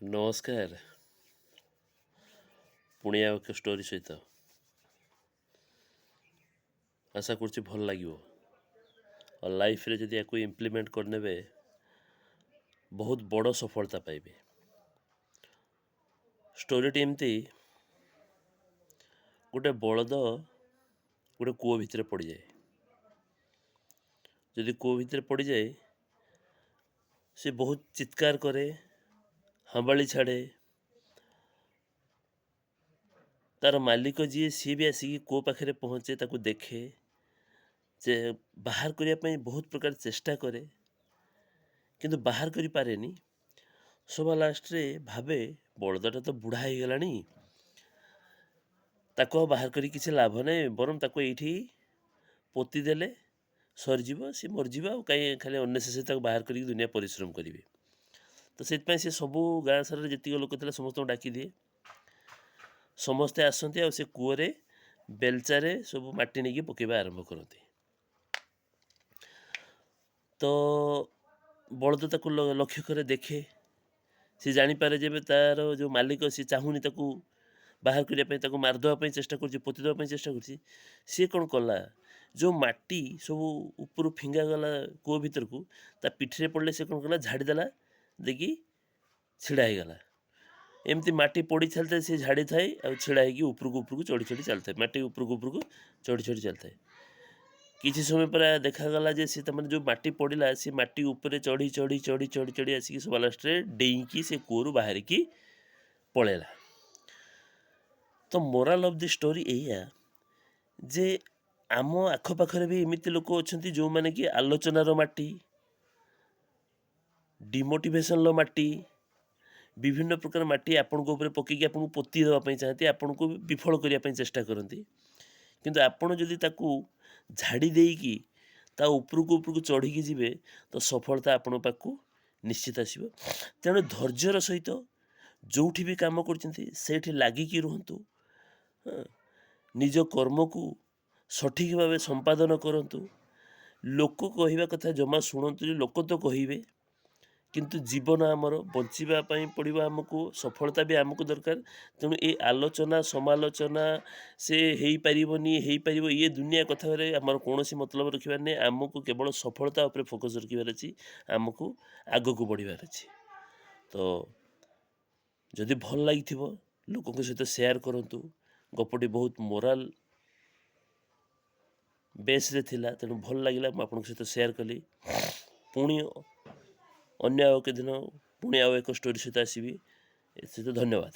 ନମସ୍କାର। ପୁଣି ଆଉ ଏକ ଷ୍ଟୋରି ସହିତ ଆଶା କରୁଛି ଭଲ ଲାଗିବ ଆଉ ଲାଇଫରେ ଯଦି ୟାକୁ ଇମ୍ପ୍ଲିମେଣ୍ଟ କରିନେବେ ବହୁତ ବଡ଼ ସଫଳତା ପାଇବେ। ଷ୍ଟୋରିଟି ଏମିତି, ଗୋଟେ ବଳଦ ଗୋଟେ କୂଅ ଭିତରେ ପଡ଼ିଯାଏ। ଯଦି କୂଅ ଭିତରେ ପଡ଼ିଯାଏ ସେ ବହୁତ ଚିତ୍କାର କରେ, ହାମ୍ବାଳି ଛାଡ଼େ। ତାର ମାଲିକ ଯିଏ ସିଏ ବି ଆସିକି କୂଅ ପାଖରେ ପହଞ୍ଚେ, ତାକୁ ଦେଖେ, ଯେ ବାହାର କରିବା ପାଇଁ ବହୁତ ପ୍ରକାର ଚେଷ୍ଟା କରେ କିନ୍ତୁ ବାହାର କରିପାରେନି। ସବା ଲାଷ୍ଟରେ ଭାବେ ବଳଦଟା ତ ବୁଢ଼ା ହେଇଗଲାଣି, ତାକୁ ଆଉ ବାହାର କରି କିଛି ଲାଭ ନାହିଁ, ବରଂ ତାକୁ ଏଇଠି ପୋତି ଦେଲେ ସରିଯିବ, ସେ ମରିଯିବ, ଆଉ କାହିଁ ଖାଲି ଅନ୍ନେସେସରି ତାକୁ ବାହାର କରିକି ଦୁନିଆ ପରିଶ୍ରମ କରିବେ। ତ ସେଥିପାଇଁ ସେ ସବୁ ଗାଁ ସାରାରେ ଯେତିକି ଲୋକ ଥିଲେ ସମସ୍ତଙ୍କୁ ଡାକିଦିଏ। ସମସ୍ତେ ଆସନ୍ତି ଆଉ ସେ କୂଅରେ ବେଲଚାରେ ସବୁ ମାଟି ନେଇକି ପକାଇବା ଆରମ୍ଭ କରନ୍ତି। ତ ବଳଦ ତାକୁ ଲକ୍ଷ୍ୟ করে ଦେଖେ, ସେ ଜାଣିପାରେ ଯେ ତାର ଯେଉଁ ମାଲିକ ସେ ଚାହୁଁନି ତାକୁ ବାହାର କରିବା ପାଇଁ, ତାକୁ ମାରିଦେବା ପାଇଁ ଚେଷ୍ଟା କରୁଛି, ପୋତି ଦେବା ପାଇଁ ଚେଷ୍ଟା କରୁଛି। ସିଏ କ'ଣ କଲା, ଯେଉଁ ମାଟି ସବୁ ଉପରୁ ଫିଙ୍ଗାଗଲା କୂଅ ଭିତରକୁ ତା ପିଠିରେ ପଡ଼ିଲେ ସେ କ'ଣ କଲା, ଝାଡ଼ିଦେଲା, ଦେଇକି ଛିଡ଼ା ହେଇଗଲା। ଏମିତି ମାଟି ପଡ଼ି ଚାଲିଥାଏ, ସେ ଝାଡ଼ି ଥାଏ ଆଉ ଛିଡ଼ା ହେଇକି ଉପରକୁ ଚଢ଼ି ଚାଲିଥାଏ, ମାଟି ଉପରକୁ ଚଢ଼ି ଚାଲିଥାଏ। କିଛି ସମୟ ପରେ ଦେଖାଗଲା ଯେ ସେ ତାମାନେ ଯେଉଁ ମାଟି ପଡ଼ିଲା ସେ ମାଟି ଉପରେ ଚଢ଼ି ଆସିକି ସବା ଲାଷ୍ଟରେ ଡେଇଁକି ସେ କୂଅରୁ ବାହାରିକି ପଳେଇଲା। ତ ମୋରାଲ ଅଫ୍ ଦି ଷ୍ଟୋରି ଏଇଆ ଯେ ଆମ ଆଖପାଖରେ ବି ଏମିତି ଲୋକ ଅଛନ୍ତି ଯେଉଁମାନେ କି ଆଲୋଚନାର ମାଟି, ଡିମୋଟିଭେସନର ମାଟି, ବିଭିନ୍ନ ପ୍ରକାର ମାଟି ଆପଣଙ୍କ ଉପରେ ପକାଇକି ଆପଣଙ୍କୁ ପୋତି ଦେବା ପାଇଁ ଚାହାନ୍ତି, ଆପଣଙ୍କୁ ବିଫଳ କରିବା ପାଇଁ ଚେଷ୍ଟା କରନ୍ତି। କିନ୍ତୁ ଆପଣ ଯଦି ତାକୁ ଝାଡ଼ି ଦେଇକି ତା ଉପରକୁ ଚଢ଼ିକି ଯିବେ ତ ସଫଳତା ଆପଣଙ୍କ ପାଖକୁ ନିଶ୍ଚିତ ଆସିବ। ତେଣୁ ଧୈର୍ଯ୍ୟର ସହିତ ଯେଉଁଠି ବି କାମ କରୁଛନ୍ତି ସେଇଠି ଲାଗିକି ରୁହନ୍ତୁ। ନିଜ କର୍ମକୁ ସଠିକ୍ ଭାବେ ସମ୍ପାଦନ କରନ୍ତୁ। ଲୋକ କହିବା କଥା ଜମା ଶୁଣନ୍ତୁନି, ଲୋକ ତ କହିବେ, କିନ୍ତୁ ଜୀବନ ଆମର, ବଞ୍ଚିବା ପାଇଁ ପଡ଼ିବ ଆମକୁ, ସଫଳତା ବି ଆମକୁ ଦରକାର। ତେଣୁ ଏ ଆଲୋଚନା ସମାଲୋଚନା ସେ ହେଇପାରିବନି ହେଇପାରିବ ଇଏ ଦୁନିଆ କଥାରେ ଆମର କୌଣସି ମତଲବ ରଖିବାର ନାହିଁ। ଆମକୁ କେବଳ ସଫଳତା ଉପରେ ଫୋକସ୍ ରଖିବାର ଅଛି, ଆମକୁ ଆଗକୁ ବଢ଼ିବାର ଅଛି। ତ ଯଦି ଭଲ ଲାଗିଥିବ ଲୋକଙ୍କ ସହିତ ସେୟାର କରନ୍ତୁ। ଗପଟି ବହୁତ ମୋରାଲ ବେସ୍ରେ ଥିଲା, ତେଣୁ ଭଲ ଲାଗିଲା, ମୁଁ ଆପଣଙ୍କ ସହିତ ସେୟାର କଲି। ପୁଣି ଅନ୍ୟ ଆଉ କେଦିନ ପୁଣି ଆଉ ଏକ ଷ୍ଟୋରି ସହିତ ଆସିବି। ଏଥିସହିତ ଧନ୍ୟବାଦ।